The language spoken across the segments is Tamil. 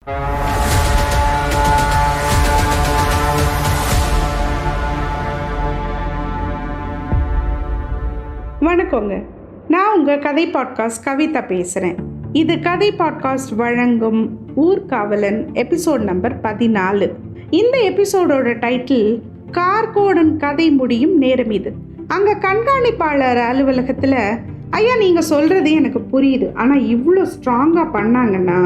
வணக்கங்க. நான் உங்கள் கதை பாட்காஸ்ட் கவிதா பேசுகிறேன். இது கதை பாட்காஸ்ட் வழங்கும் ஊர்காவலன் எபிசோட் நம்பர் 14. இந்த எபிசோடோட டைட்டில் கார்கோடன் கதை முடியும் நேரம் இது. அங்கே கண்காணிப்பாளர் அலுவலகத்தில், ஐயா நீங்கள் சொல்கிறது எனக்கு புரியுது, ஆனால் இவ்வளோ ஸ்ட்ராங்காக பண்ணாங்கன்னா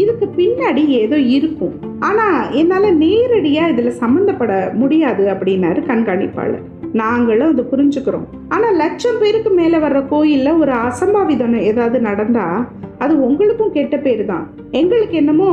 இதுக்கு பின்னாடி ஏதோ இருக்கும், ஆனால் என்னால் நேரடியாக இதில் சம்மந்தப்பட முடியாது அப்படின்னாரு கண்காணிப்பாளர். நாங்களும் அது புரிஞ்சுக்கிறோம். ஆனால் 1,00,000 பேருக்கு மேலே வர்ற கோயிலில் ஒரு அசம்பாவிதம் ஏதாவது நடந்தால் அது உங்களுக்கும் கெட்ட பேர் தான். எங்களுக்கு என்னமோ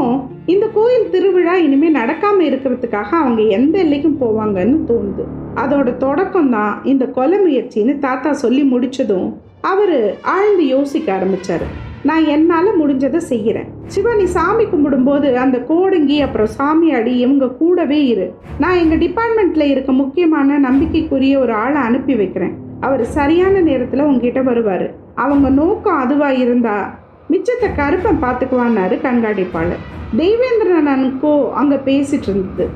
இந்த கோயில் திருவிழா இனிமேல் நடக்காமல் இருக்கிறதுக்காக அவங்க எந்த எல்லைக்கும் போவாங்கன்னு தோணுது. அதோட தொடக்கம் தான் இந்த கொலை முயற்சின்னு தாத்தா சொல்லி முடிச்சதும் அவர் ஆழ்ந்து யோசிக்க ஆரம்பிச்சாரு. நான் என்னால் முடிஞ்சதை செய்கிறேன். சிவா, நீ சாமி கும்பிடும்போது அந்த கோடங்கி அப்புறம் சாமியாடி இவங்க கூடவே இரு. நான் எங்கள் டிபார்ட்மெண்ட்டில் இருக்க முக்கியமான நம்பிக்கைக்குரிய ஒரு ஆளை அனுப்பி வைக்கிறேன். அவர் சரியான நேரத்தில் உங்ககிட்ட வருவார். அவங்க நோக்கம் அதுவாக இருந்தா மிச்சத்தை கருப்பன் பார்த்துக்குவான்னாரு கண்காணிப்பாளர். தெய்வேந்திரன் அனுக்கோ அங்கே பேசிட்டு இருந்தது.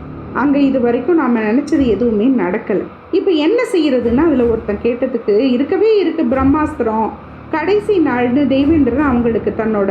அங்கே இது வரைக்கும் நாம் நினச்சது எதுவுமே நடக்கலை. இப்போ என்ன செய்யறதுன்னா அதில் ஒருத்தன் கேட்டதுக்கு இருக்கவே இருக்கு பிரம்மாஸ்திரம். கடைசி நாள்னு தெய்வேந்திரன் அவங்களுக்கு தன்னோட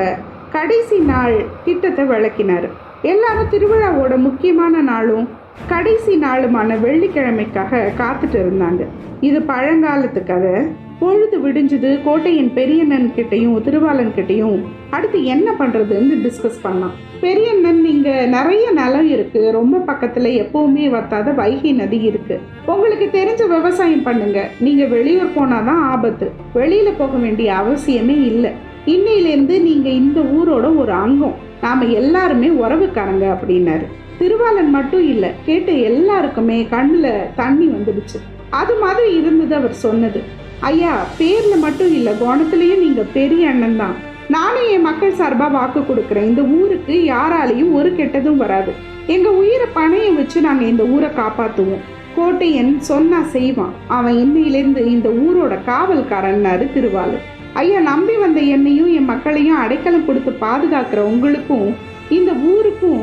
கடைசி நாள் திட்டத்தை விளக்கினார். எல்லாரும் திருவிழாவோட முக்கியமான நாளும் கடைசி நாளுமான வெள்ளிக்கிழமைக்காக காத்துட்டு இருந்தாங்க. இது பழங்காலத்து கதை. பொழுது விடிஞ்சது. கோட்டையின் பெரியண்ணன் கிட்டையும் திருவாளன் கிட்டையும் அடுத்து என்ன பண்ணுறதுன்னு டிஸ்கஸ் பண்ணலாம். பெரியண்ணன், நீங்கள் நிறைய நிலம் இருக்குது, ரொம்ப பக்கத்தில் எப்போவுமே வத்தாத வைகை நதி இருக்குது, உங்களுக்கு தெரிஞ்ச விவசாயம் பண்ணுங்க, நீங்கள் வெளியூர் போனால் தான் ஆபத்து, வெளியில் போக வேண்டிய அவசியமே இல்லை, இன்னையிலேருந்து நீங்கள் இந்த ஊரோட ஒரு அங்கம், நாம் எல்லாருமே உறவுக்காரங்க அப்படின்னாரு. திருவாளன் மட்டும் இல்லை, கேட்ட எல்லாருக்குமே கண்ணில் தண்ணி வந்துடுச்சு. அது மாதிரி இருந்தது அவர் சொன்னது. ஐயா, பேரில் மட்டும் இல்லை, குணத்துலேயும் நீங்கள் பெரிய அண்ணன் தான். நானும் என் மக்கள் சார்பாக வாக்கு கொடுக்குறேன். இந்த ஊருக்கு யாராலையும் ஒரு கெட்டதும் வராது. எங்கள் உயிரை பணையம் வச்சு நாங்கள் இந்த ஊரை காப்பாற்றுவோம். கோட்டையன் சொன்னா செய்வான். அவன் இன்னையிலேருந்து இந்த ஊரோட காவல்காரன்னாரு திருவாளர். ஐயா, நம்பி வந்த என்னையும் என் மக்களையும் அடைக்கலம் கொடுத்து பாதுகாக்கிற உங்களுக்கும் இந்த ஊருக்கும்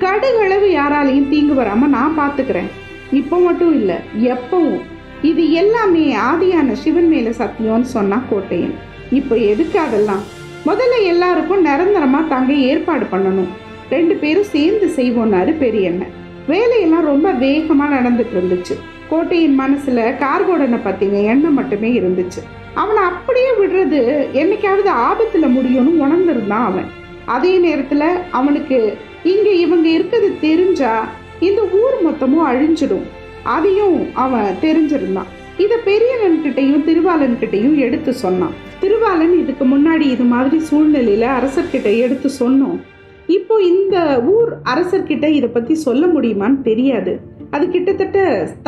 கடுகளவு யாராலையும் தீங்கு வராமல் நான் பார்த்துக்கிறேன். இப்போ மட்டும் இல்லை, எப்பவும். இது எல்லாமே ஆதியான சிவன் மேலே சத்தியம்னு சொன்னா கோட்டையன். இப்போ எதுக்கு அதெல்லாம்? முதல்ல எல்லாருக்கும் நிரந்தரமாக தங்க ஏற்பாடு பண்ணணும். 2 பேரும் சேர்ந்து செய்வோன்னாரு பெரியண்ணன். வேலையெல்லாம் ரொம்ப வேகமாக நடந்துட்டு இருந்துச்சு. கோட்டையின் மனசில் கார்கோடனை பற்றின எண்ணம் மட்டுமே இருந்துச்சு. அவனை அப்படியே விடுறது என்னைக்காவது ஆபத்தில் முடியும்னு உணர்ந்துருந்தான் அவன். அதே நேரத்தில் அவனுக்கு இங்கே இவங்க இருக்கிறது தெரிஞ்சா இந்த ஊர் மொத்தமும் அழிஞ்சிடும். அதையும் அவன் தெரிஞ்சிருந்தான். இதை பெரியண்ணன்கிட்டையும் திருவாளன்கிட்டையும் எடுத்து சொன்னான். திருவாளன் இதுக்கு முன்னாடி இது மாதிரி சூழ்நிலையில் அரசர்கிட்ட எடுத்து சொன்னோம். இப்போ இந்த ஊர் அரசர்கிட்ட இதை பற்றி சொல்ல முடியுமான்னு தெரியாது. அது கிட்டத்தட்ட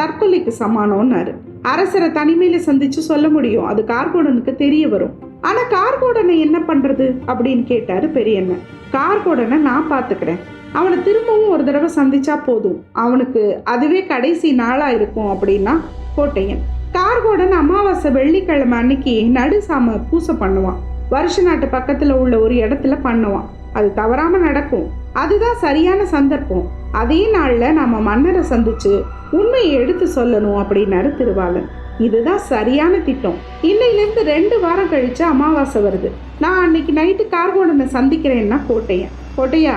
தற்கொலைக்கு சமானம்னாரு. அரசரை தனிமையில் சந்திச்சு சொல்ல முடியும், அது கார்கோடனுக்கு தெரிய வரும். ஆனால் கார்கோடனை என்ன பண்ணுறது அப்படின்னு கேட்டாரு பெரியண்ணன். கார்கோடனை நான் பார்த்துக்கிறேன். அவனை திரும்பவும் ஒரு தடவை சந்திச்சா போதும், அவனுக்கு அதுவே கடைசி நாளாக இருக்கும் அப்படின்னா கோட்டையன். கார்கோடன் அமாவாசை வெள்ளிக்கிழமை அன்னைக்கு நடுசாம பூசை பண்ணுவான். வருஷ நாட்டு பக்கத்தில் உள்ள ஒரு இடத்துல பண்ணுவான். அது தவறாமல் நடக்கும். அதுதான் சரியான சந்தர்ப்பம். அதே நாளில் நம்ம மன்னரை சந்திச்சு உண்மையை எடுத்து சொல்லணும் அப்படின்னாரு திருவாளன். இதுதான் சரியான திட்டம். இன்னையிலேருந்து 2 வாரம் கழிச்சு அமாவாசை வருது. நான் அன்னைக்கு நைட்டு கார்கோடனை சந்திக்கிறேன்னா கோட்டையன். கோட்டையா,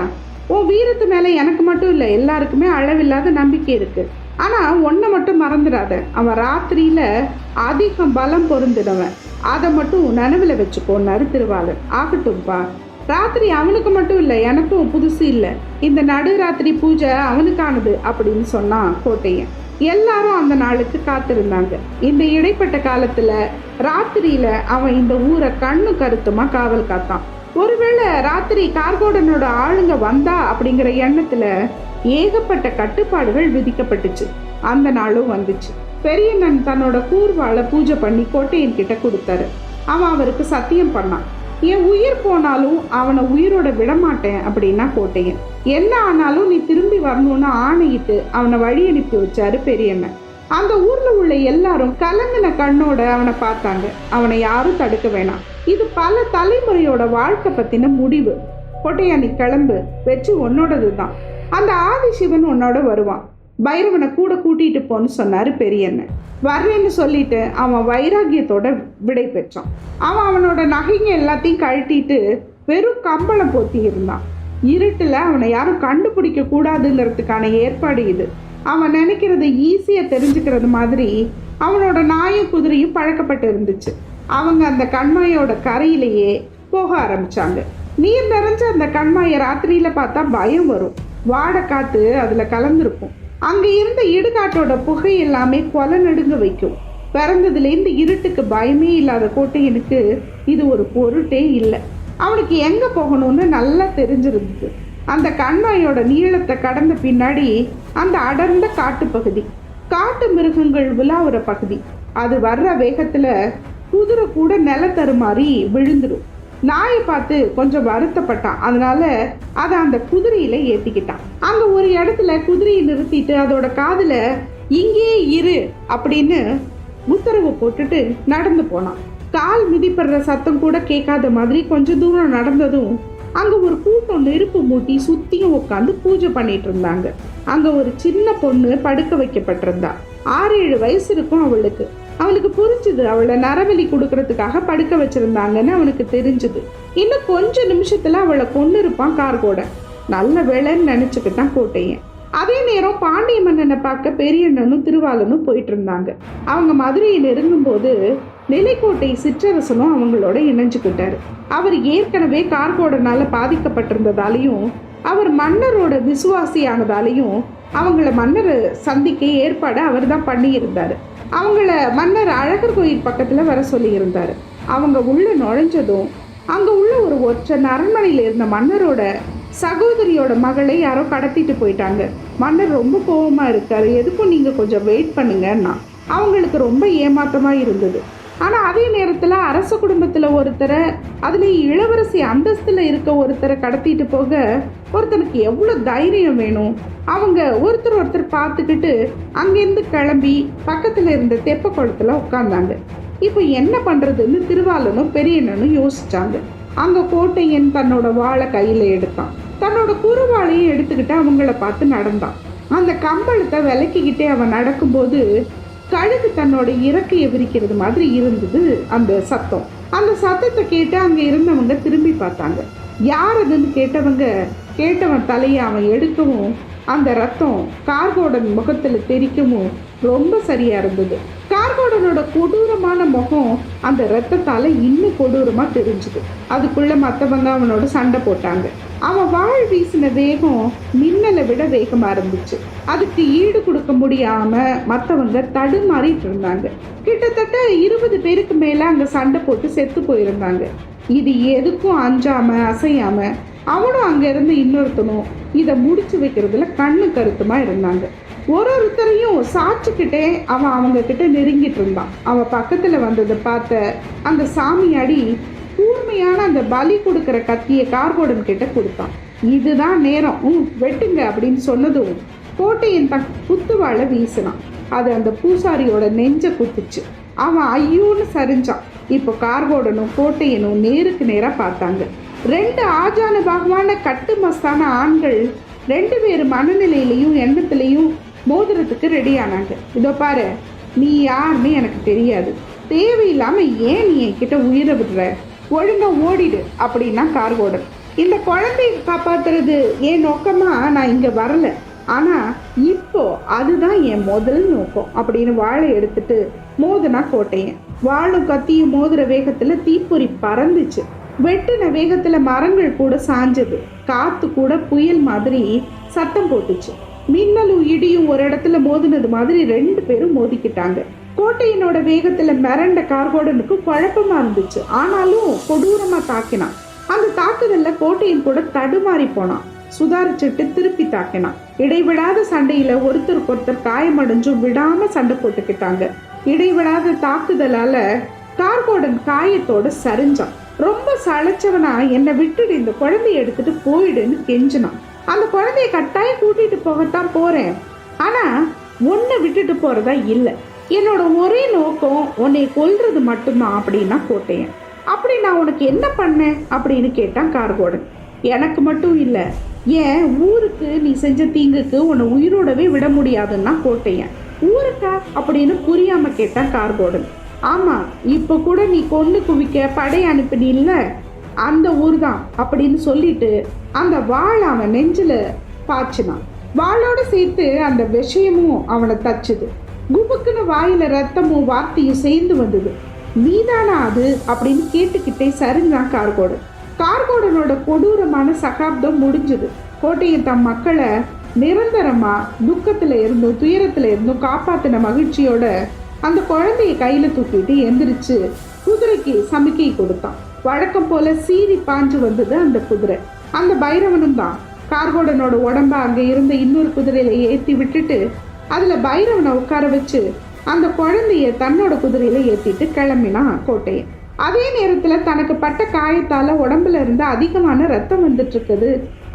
உன் வீரத்து மேலே எனக்கு மட்டும் இல்லை, எல்லாருக்குமே அளவில்லாத நம்பிக்கை இருக்கு. ஆனால் ஒன்றை மட்டும் மறந்துடாத, அவன் ராத்திரியில் அதிகம் பலம் பொருந்தினவன், அதை மட்டும் நினைவில் வச்சுக்கோன்னாரு திருவாளர். ஆகட்டும்பா, ராத்திரி அவனுக்கு மட்டும் இல்லை, எனக்கும் புதுசு இல்லை, இந்த நடுராத்திரி பூஜை அவனுக்கானது அப்படின்னு சொன்னான் கோட்டையன். எல்லாரும் அந்த நாளுக்கு காத்திருந்தாங்க. இந்த இடைப்பட்ட காலத்தில் ராத்திரியில் அவன் இந்த ஊரை கண்ணு கருத்துமா காவல் காத்தான். ஒருவேளை ராத்திரி கார்கோடனோட ஆளுங்க வந்தா அப்படிங்கிற எண்ணத்துல ஏகப்பட்ட கட்டுப்பாடுகள் விதிக்கப்பட்டுச்சு. அந்த நாளும் வந்துச்சு. பெரியண்ணன் தன்னோட கூர்வாளை பூஜை பண்ணி கோட்டையன் கிட்ட கொடுத்தாரு. அவன் அவருக்கு சத்தியம் பண்ணான். என் உயிர் போனாலும் அவனை உயிரோட விடமாட்டேன் அப்படின்னா கோட்டையன். என்ன ஆனாலும் நீ திரும்பி வரணும்னு ஆணையிட்டு அவனை வழி அனுப்பி வச்சாரு பெரியண்ணன். அந்த ஊர்ல உள்ள எல்லாரும் கலங்கின கண்ணோட அவனை பார்த்தாங்க. அவனை யாரும் தடுக்க வேணாம். இது பல தலைமுறையோட வாழ்க்கை பத்தின முடிவு. கோட்டையா நீ கிளம்பு, வெற்றி உன்னோடது தான். அந்த ஆதிசிவன் உன்னோட வருவான், பைரவனை கூட கூட்டிட்டு போன்னு சொன்னாரு பெரியண்ணன். வர்றேன்னு சொல்லிட்டு அவன் வைராகியத்தோட விடை பெற்றான். அவனோட நகைங்க எல்லாத்தையும் கழட்டிட்டு வெறும் கம்பளம் போத்தி இருந்தான். இருட்டில் அவனை யாரும் கண்டுபிடிக்க கூடாதுங்கிறதுக்கான ஏற்பாடு இது. அவன் நினைக்கிறது ஈஸியாக தெரிஞ்சுக்கிறது மாதிரி அவனோட நாயும் குதிரையும் பழக்கப்பட்டு இருந்துச்சு. அவங்க அந்த கண்மாயோட கரையிலேயே போக ஆரம்பிச்சாங்க. நீர் நிறைஞ்ச அந்த கண்மாயை ராத்திரியில பார்த்தா பயம் வரும். வாடை காத்து அதுல கலந்துருக்கும். அங்க இருந்த இடுகாட்டோட புகை எல்லாமே கொலை நடுங்க வைக்கும். பிறந்ததுலேருந்து இருட்டுக்கு பயமே இல்லாத கோட்டையனுக்கு இது ஒரு பொருட்டே இல்லை. அவனுக்கு எங்க போகணும்னு நல்லா தெரிஞ்சிருந்தது. அந்த கண்மாயோட நீளத்தை கடந்த பின்னாடி அந்த அடர்ந்த காட்டு பகுதி, காட்டு மிருகங்கள் விழாவுற பகுதி. அது வர்ற வேகத்துல குதிரை கூட நில தருமாறி விழுந்துடும். நாயை பார்த்து கொஞ்சம் வருத்தப்பட்டான். அதனால அதை அந்த குதிரையில ஏத்திக்கிட்டான். அங்க ஒரு இடத்துல குதிரையை நிறுத்திட்டு அதோட காதுல இங்கேயே இரு அப்படின்னு உத்தரவு போட்டுட்டு நடந்து போனான். கால் மிதிப்படுற சத்தம் கூட கேட்காத மாதிரி கொஞ்சம் தூரம் நடந்ததும் அங்க ஒரு கூட்டம் நெருப்பு மூட்டி சுத்தியும் உட்காந்து பூஜை பண்ணிட்டு இருந்தாங்க. அங்க ஒரு சின்ன பொண்ணு படுக்க வைக்கப்பட்டிருந்தா. 6-7 வயசு இருக்கும் அவளுக்கு. அவனுக்கு புரிஞ்சுது அவளை நரவலி கொடுக்கறதுக்காக படுக்க வச்சிருந்தாங்கன்னு அவனுக்கு தெரிஞ்சுது. இன்னும் கொஞ்ச நிமிஷத்துல அவளை கொண்டு இருப்பான் கார்கோட. நல்ல வேலைன்னு நினைச்சுக்கிட்டான் கோட்டையன். அதே நேரம் பாண்டிய மன்னனை பார்க்க பெரியண்ணனும் திருவாளனும் போயிட்டு இருந்தாங்க. அவங்க மதுரையை நெருங்கும் போது நிலைக்கோட்டை சிற்றரசனும் அவங்களோட இணைஞ்சுக்கிட்டாரு. அவர் ஏற்கனவே கார்கோடனால பாதிக்கப்பட்டிருந்ததாலையும் அவர் மன்னரோட விசுவாசியானதாலையும் அவங்கள மன்னர் சந்திக்க ஏற்பாடு அவர் தான் பண்ணியிருந்தாரு. அவங்கள மன்னர் அழகர் கோயில் பக்கத்துல வர சொல்லி இருந்தாரு. அவங்க உள்ள நுழைஞ்சதும் அங்க உள்ள ஒரு ஒற்றை அரண்மனையில இருந்த மன்னரோட சகோதரியோட மகளை யாரோ கடத்திட்டு போயிட்டாங்க. மன்னர் ரொம்ப கோபமா இருக்காரு, எதுக்கும் நீங்க கொஞ்சம் வெயிட் பண்ணுங்கன்னா. அவங்களுக்கு ரொம்ப ஏமாற்றமா இருந்தது. ஆனா அதே நேரத்துல அரச குடும்பத்துல ஒருத்தரை, அதுல இளவரசி அந்தஸ்துல இருக்க ஒருத்தரை கடத்திட்டு போக ஒருத்தனுக்கு எவ்வளவு தைரியம் வேணும். அவங்க ஒருத்தர் பார்த்துக்கிட்டு அங்கிருந்து கிளம்பி பக்கத்துல இருந்த தெப்ப குளத்துல உட்கார்ந்தாங்க. இப்போ என்ன பண்றதுன்னு திருவாளனும் பெரியண்ணனும் யோசிச்சாங்க. அங்க கோட்டையன் தன்னோட வாளை கையில எடுத்தான். தன்னோட குறுவாளையும் எடுத்துக்கிட்டு அவங்கள பார்த்து நடந்தான். அந்த கம்பளத்தை விலக்கிக்கிட்டே அவன் நடக்கும்போது கழுகு தன்னோட இறக்கையை விரிக்கிறது மாதிரி இருந்தது அந்த சத்தம். அந்த சத்தத்தை கேட்டு அங்க இருந்தவங்க திரும்பி பார்த்தாங்க. யார் அதுன்னு கேட்டவன் தலையை அவன் எடுக்கவும் அந்த ரத்தம் கார்கோடன் முகத்துல தெரிக்கவும் ரொம்ப சரியா இருந்தது. கார்கோடனோட கொடூரமான முகம் அந்த ரத்தத்தால இன்னும் கொடூரமா தெரிஞ்சுது. அதுக்குள்ள மற்றவங்க அவனோட சண்டை போட்டாங்க. அவன் வாழ் வீசின வேகம் மின்னலை விட வேகமா இருந்துச்சு. அதுக்கு ஈடு கொடுக்க முடியாம மற்றவங்க தடுமாறிட்டு இருந்தாங்க. கிட்டத்தட்ட 20 பேருக்கு மேல அங்க சண்டை போட்டு செத்து போயிருந்தாங்க. இது எதுக்கும் அஞ்சாம அசையாம அவனும் அங்க இருந்து இன்னொருத்தனும் இதை முடிச்சு வைக்கிறதுல கண்ணு கருத்துமா இருந்தாங்க. ஒருத்தரையும் சாட்சிக்கிட்டே அவன் அவங்க கிட்ட நெருங்கிட்டு இருந்தான். அவன் பக்கத்துல வந்ததை பார்த்த அந்த சாமியாடி கூர்மையான அந்த பலி கொடுக்கிற கத்தியை கார்கோடன் கிட்ட கொடுத்தான். இதுதான் நேரம், வெட்டுங்க அப்படின்னு சொன்னதும் கோட்டையின் குத்துவாளை வீசினான். அது அந்த பூசாரியோட நெஞ்ச குத்துச்சு. அவன் ஐயோன்னு சரிஞ்சான். இப்போ கார்கோடனும் கோட்டையனும் நேருக்கு நேரா பார்த்தாங்க. 2 ஆஜான பாகமான கட்டு மஸ்தான ஆண்கள் 2 பேர் மனநிலையிலையும் எண்ணத்திலையும் மோதிரத்துக்கு ரெடி ஆனாங்க. இதோ பாரு, நீ யாருன்னு எனக்கு தெரியாது, தேவையில்லாம ஏன் நீ என்கிட்ட உயிரை விடுற, ஒழுங்கா ஓடிடு அப்படின்னா கார்கோடன். இந்த குழந்தைய காப்பாத்துறது என் நோக்கமா நான் இங்க வரல, ஆனா இப்போ அதுதான் என் முதல் நோக்கம் அப்படின்னு வாழை எடுத்துட்டு மோதுனா கோட்டையன். வாழும் கத்தியும் மோதுற வேகத்துல தீப்பொறி பறந்துச்சு. வெட்டுன வேகத்துல மரங்கள் கூட சாஞ்சது. காத்து கூட புயல் மாதிரி சத்தம் போட்டுச்சு. மின்னலும் இடியும் ஒரு இடத்துல மோதினது மாதிரி 2 பேரும் மோதிக்கிட்டாங்க. கோட்டையினோட வேகத்துல மிரண்ட கார்கோடனுக்கு குழப்பமா இருந்துச்சு. ஆனாலும் கொடூரமா தாக்கினான். அந்த தாக்குதல்ல கோட்டையின் கூட தடுமாறி போனான். சுதாரிச்சுட்டு திருப்பி தாக்கினான். இடைவிடாத சண்டையில ஒருத்தருக்கு ஒருத்தர் காயமடைஞ்சும் விடாம சண்டை போட்டுக்கிட்டாங்க. இடைவிடாத தாக்குதலால கார்கோடன் காயத்தோட சரிஞ்சான். ரொம்ப சளைச்சவனா என்னை விட்டுடு, இந்த குழந்தைய எடுத்துட்டு போயிடுன்னு கெஞ்சினான். அந்த குழந்தைய கட்டாயம் கூட்டிட்டு போகத்தான் போறேன், ஆனா உன்னை விட்டுட்டு போறதா இல்லை, என்னோட ஒரே நோக்கம் உன்னை கொல்றது மட்டும்தான் அப்படின்னா கோட்டையன். அப்படி நான் உனக்கு என்ன பண்ணேன் அப்படின்னு கேட்டான் கார்கோடன். எனக்கு மட்டும் இல்லை, ஏன் ஊருக்கு நீ செஞ்ச தீங்குக்கு உன்னை உயிரோடவே விட முடியாதுன்னா கோட்டையன். ஊருக்கா அப்படின்னு புரியாம கேட்டான் கார்கோடன். ஆமா, இப்ப கூட நீ கொண்டு குவிக்க படை அனுப்பினில்ல, அந்த ஊர் தான் அப்படின்னு சொல்லிட்டு அந்த வாள் அவன் நெஞ்சில பாய்ச்சினான். வாளோட சேர்த்து அந்த விஷயமும் அவனை தச்சுது. குபுக்குன்னு வாயில ரத்தமும் வார்த்தையும் சேர்ந்து வந்தது. நீதானா அது அப்படின்னு கேட்டுக்கிட்டே சரிஞ்சான் கார்கோடன். கார்கோடனோட கொடூரமான சகாப்தம் முடிஞ்சது. கோட்டையின் தம் மக்களை நிரந்தரமா துக்கத்துல இருந்தும் துயரத்துல இருந்தும் காப்பாத்தின மகிழ்ச்சியோட அந்த குழந்தைய கையில தூக்கிட்டு எந்திரிச்சு குதிரைக்கு சமிக்கை கொடுத்தான். வழக்கம் போல சீறி பாஞ்சு வந்தது அந்த குதிரை. அந்த பைரவனும் தான் கார்கோடனோட உடம்ப அங்க இருந்த இன்னொரு குதிரையில ஏத்தி விட்டுட்டு அதுல பைரவனை உட்கார வச்சு அந்த குழந்தைய தன்னோட குதிரையில ஏத்திட்டு கிளம்பினான் கோட்டையன். அதே நேரத்துல தனக்கு பட்ட காயத்தால உடம்புல இருந்து அதிகமான ரத்தம் வந்துட்டு இருக்குது.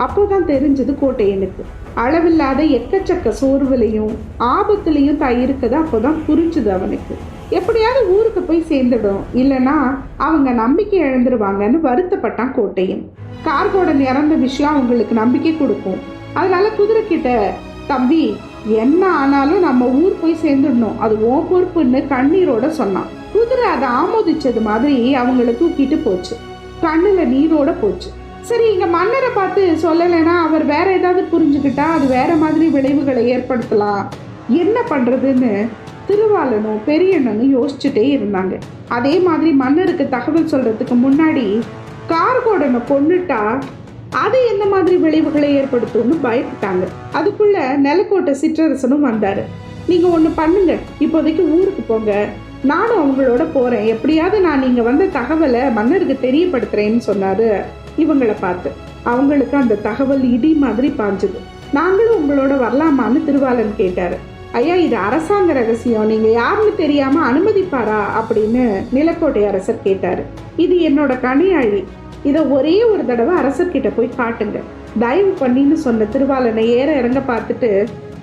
அப்போதான் தெரிஞ்சது கோட்டையனுக்கு. அளவில்லாத எக்கச்சக்க சோர்வுலையும் ஆபத்துலையும் தான் இருக்குது. அப்போதான் புரிஞ்சுது அவனுக்கு. எப்படியாவது ஊருக்கு போய் சேர்ந்துடும், இல்லைன்னா அவங்க நம்பிக்கை இழந்துருவாங்கன்னு வருத்தப்பட்டான் கோட்டையன். கார்கோடன் இறந்த விஷயம் அவங்களுக்கு நம்பிக்கை கொடுக்கும். அதனால குதிரை கிட்ட, தம்பி என்ன ஆனாலும் நம்ம ஊர் போய் சேர்ந்துடணும், அது ஓ பொறுப்புன்னு கண்ணீரோட சொன்னான். குதிரை அதை ஆமோதிச்சது மாதிரி அவங்கள தூக்கிட்டு போச்சு. கண்ணுல நீரோட போச்சு. சரி, இங்க மன்னரை பார்த்து சொல்லலைன்னா அவர் வேற ஏதாவது புரிஞ்சுக்கிட்டா அது வேற மாதிரி விளைவுகளை ஏற்படுத்தலாம், என்ன பண்றதுன்னு திருவாளனும் பெரியண்ணனும் யோசிச்சுட்டே இருந்தாங்க. அதே மாதிரி மன்னருக்கு தகவல் சொல்றதுக்கு முன்னாடி கார்கோடனை கொன்னுட்டா அது என்ன மாதிரி விளைவுகளை ஏற்படுத்தும்னு பயப்பட்டாங்க. அதுக்குள்ள நிலக்கோட்டை சிற்றரசனும் வந்தாரு. நீங்க ஒண்ணு பண்ணுங்க, இப்போதைக்கு ஊருக்கு போங்க, நானும் அவங்களோட போறேன், எப்படியாவது நான் நீங்க வந்த தகவலை மன்னருக்கு தெரியப்படுத்துறேன்னு சொன்னாரு. இவங்களை பார்த்து அவங்களுக்கு அந்த தகவல் இடி மாதிரி பாஞ்சுது. நாங்களும் உங்களோட வரலாமான்னு திருவாளன் கேட்டாரு. ஐயா, இது அரசாங்க ரகசியம், நீங்க யாருன்னு தெரியாம அனுமதிப்பாரா அப்படின்னு நிலக்கோட்டை அரசர் கேட்டாரு. இது என்னோட கனியாழி, இதை ஒரே ஒரு தடவை அரசர்கிட்ட போய் காட்டுங்க தயவு பண்ணின்னு சொன்ன திருவாளனை ஏற இறங்க பார்த்துட்டு,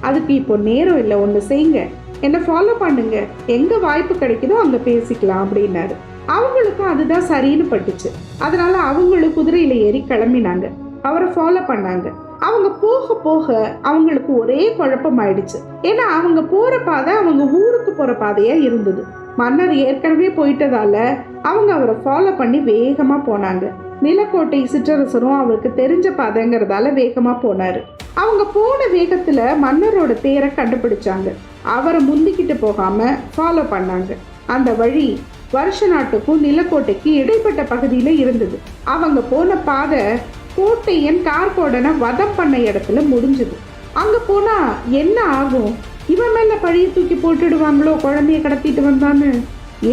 அதுக்கு இப்போ நேரம் இல்லை, ஒன்று செய்யுங்க, என்னை ஃபாலோ பண்ணுங்க, எங்க வாய்ப்பு கிடைக்குதோ அங்க பேசிக்கலாம் அப்படின்னாரு. அவங்களுக்கும் அதுதான் சரின்னு பட்டுச்சு. அதனால அவங்களும் குதிரையில ஏறி கிளம்பினாங்க. அவரை ஃபாலோ பண்ணாங்க. அவங்க போக போக அவங்களுக்கு ஒரே குழப்பம் ஆயிடுச்சு. ஏன்னா அவங்க போற பாதை அவங்க ஊருக்கு போற பாதையா இருந்தது. மன்னர் ஏற்கனவே போயிட்டதால அவங்க அவரை ஃபாலோ பண்ணி வேகமா போனாங்க. நிலக்கோட்டை சிற்றரசரும் அவருக்கு தெரிஞ்ச பாதைங்கிறதால வேகமா போனாரு. அவங்க போன வேகத்துல மன்னரோட தேரை கண்டுபிடிச்சாங்க. அவரை முந்திக்கிட்டு போகாம ஃபாலோ பண்ணாங்க. அந்த வழி வருஷ நாட்டுக்கும் நிலக்கோட்டைக்கு இடைப்பட்ட பகுதியில இருந்தது. அவங்க போன பாதை கோட்டையன் கார்கோடனை வதம் பண்ண இடத்துல முடிஞ்சது. அங்க போனா என்ன ஆகும்? இவன் மேல பழிய தூக்கி போட்டுடுவாங்களோ, குழந்தைய கடத்திட்டு வந்தான்னு.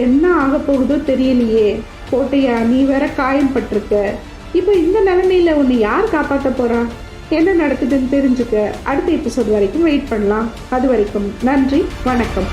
என்ன ஆக போகுதோ தெரியலையே. கோட்டையா, நீ வேற காயம் பட்டிருக்க. இப்ப இந்த நிலைமையில உன்னை யார் காப்பாற்ற போறா? என்ன நடக்குதுன்னு தெரிஞ்சுக்க அடுத்த எபிசோட் வரைக்கும் வெயிட் பண்ணலாம். அது வரைக்கும் நன்றி, வணக்கம்.